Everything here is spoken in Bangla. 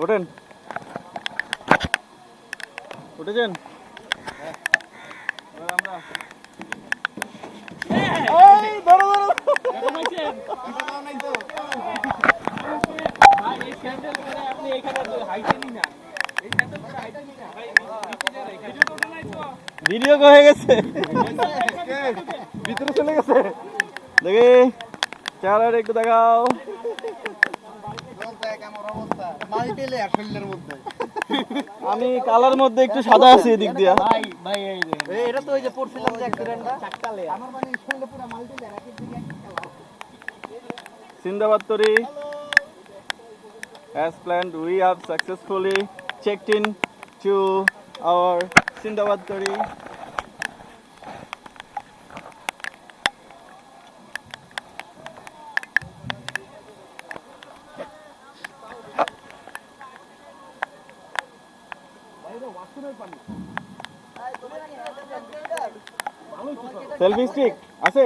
ওঠেন, উঠেছেন? আমরা ভিডিও হয়ে গেছে, ভিতরে চলে গেছে। দেখি চেহারাটা একটু দেখাও। আমি কালার মধ্যে একটু সাদা আছি এদিক দিয়া। এটা তো ওই যে পড়ছিলাম যে অ্যাক্সিডেন্টটা চাকতালে আমার মানে শরীরে পুরো মাল্টি লেয়ার এক দিকে এক সিন্দাবাদ তরি, as planned, we have successfully checked in to our Sindabad Tari. Selfie stick আছে?